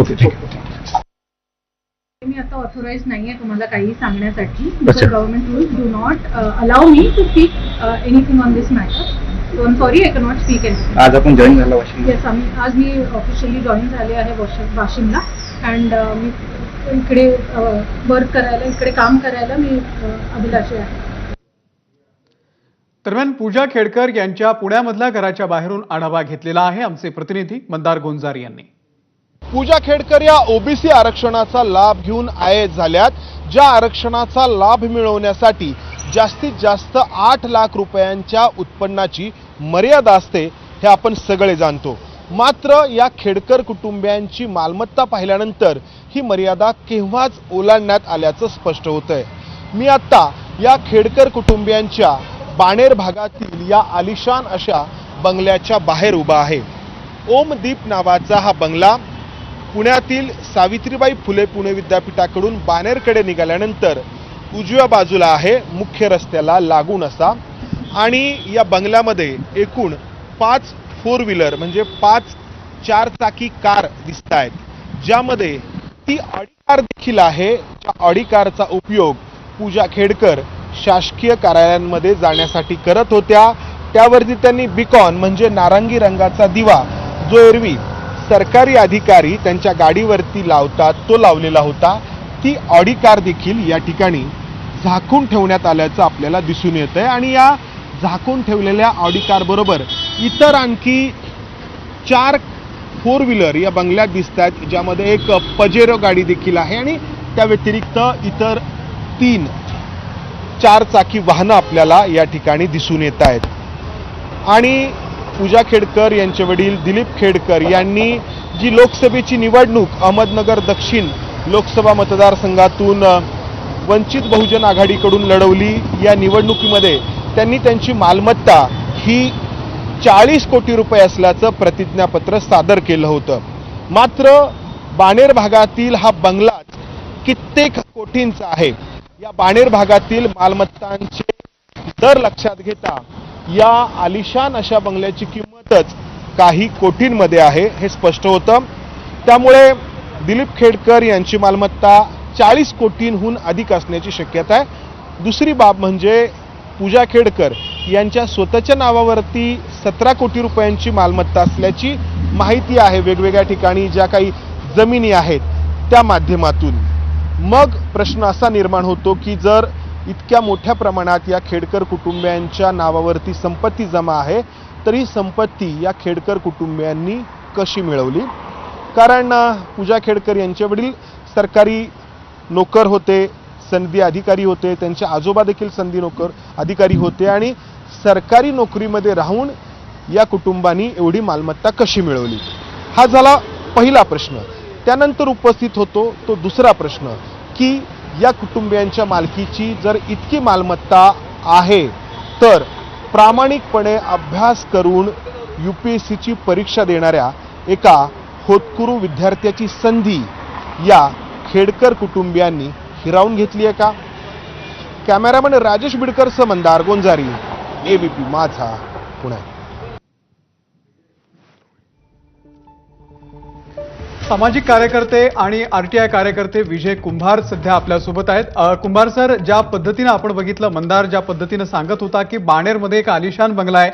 Okay, thank you. मी आता authorise नाहीये तुम्हाला काही सांगण्यासाठी. Government rules do not allow me to speak anything on this matter. So I am sorry, I can not speak anything. आज आपण join झाला Washim? Yes, आज मी ऑफिशियली जॉईन झाले आहे वाशिमला. अँड मी इकडे वर्क करायला, इकडे काम करायला मी अभिलाषी आहे. दरम्यान पूजा खेडकर यांच्या पुण्यामधल्या घराच्या बाहेरून आढावा घेतलेला आहे आमचे प्रतिनिधी मंदार गोंजारी यांनी. पूजा खेडकर या ओबीसी आरक्षणाचा लाभ घेऊन आयएस झाल्यात. ज्या आरक्षणाचा लाभ मिळवण्यासाठी जास्तीत जास्त 8 लाख रुपयांच्या उत्पन्नाची मर्यादा असते हे आपण सगळे जाणतो. मात्र या खेडकर कुटुंबियांची मालमत्ता पाहिल्यानंतर ही मर्यादा केव्हाच ओलांडण्यात आल्याचं स्पष्ट होतंय. मी आता या खेडकर कुटुंबियांच्या बाणेर भागातील या आलिशान अशा बंगल्याच्या बाहेर उभा आहे. ओमदीप नावाचा हा बंगला पुण्यातील सावित्रीबाई फुले पुणे विद्यापीठाकडून बाणेरकडे निघाल्यानंतर उजव्या बाजूला आहे, मुख्य रस्त्याला लागून असा. आणि या बंगल्यामध्ये एकूण 5 4 व्हीलर म्हणजे 5 4-चाकी कार दिसत आहेत, ज्यामध्ये ती ऑडी कार देखील आहे. त्या ऑडी कारचा उपयोग पूजा खेडकर शासकीय कार्यालयांमध्ये जाण्यासाठी करत होत्या. त्यावरती त्यांनी बिकॉन म्हणजे नारंगी रंगाचा दिवा जो एरवी सरकारी अधिकारी त्यांच्या गाडीवरती लावतात तो लावलेला होता. ती ऑडी कार देखील या ठिकाणी झाकून ठेवण्यात आल्याचं आपल्याला दिसून येतंय. आणि या झाकून ठेवलेल्या ऑडी कार बरोबर इतर आणखी 4 4 व्हीलर या बंगल्यात दिसत आहेत, ज्यामध्ये एक पजेरो गाडी देखील आहे आणि त्या व्यतिरिक्त इतर 3 4-चाकी वाहनं आपल्याला या ठिकाणी दिसून येत आहेत. आणि पूजा खेडकर यांचे वडील दिलीप खेडकर यांनी जी लोकसभेची निवडणूक अहमदनगर दक्षिण लोकसभा मतदारसंघातून वंचित बहुजन आघाडीकडून लढवली, या निवडणुकीमध्ये त्यांनी त्यांची मालमत्ता ही 40 कोटी रुपये असल्याचं प्रतिज्ञापत्र सादर केलं होतं. मात्र बाणेर भागातील हा बंगलाच कित्येक कोटींचा आहे. या बाणेर भागातील मालमत्तांचे दर लक्षात घेता या आलिशान अशा बंगल्याची किंमतच काही कोटींमध्ये आहे हे स्पष्ट होतं. त्यामुळे दिलीप खेडकर यांची मालमत्ता 40 कोटींहून अधिक असण्याची शक्यता आहे. दुसरी बाब म्हणजे पूजा खेडकर यांच्या स्वतःच्या नावावरती 17 कोटी रुपयांची मालमत्ता असल्याची माहिती आहे वेगवेगळ्या ठिकाणी ज्या काही जमिनी आहेत त्या माध्यमातून. मग प्रश्न असा निर्माण होतो की जर इतक्या मोठ्या प्रमाणात या खेडकर कुटुंबियांच्या नावावरती संपत्ती जमा आहे तर ही संपत्ती या खेडकर कुटुंबियांनी कशी मिळवली? कारण पूजा खेडकर यांचे वडील सरकारी नोकर होते, सनदी अधिकारी होते, त्यांचे आजोबा देखील सनदी नोकर अधिकारी होते आणि सरकारी नोकरीमध्ये राहून या कुटुंबांनी एवढी मालमत्ता कशी मिळवली? हा झाला पहिला प्रश्न. त्यानंतर उपस्थित होतो तो दुसरा प्रश्न की या कुटुंबियांच्या मालकीची जर इतकी मालमत्ता आहे तर प्रामाणिकपणे अभ्यास करून UPSCची परीक्षा देणाऱ्या एका होतकरू विद्यार्थ्याची संधी या खेडकर कुटुंबियांनी हिरावून घेतली आहे का? कॅमेरामॅन राजेश बिडकरसह मंदार गोंजारी, ABP माझा, पुणे. सामाजिक कार्यकर्ते आणि RTI कार्यकर्ते विजय कुंभार सध्या आपल्यासोबत आहेत. कुंभार सर, ज्या पद्धतीने आपण बघितलं, मंदार ज्या पद्धतीने सांगत होता की बाणेरमध्ये एक आलिशान बंगला आहे,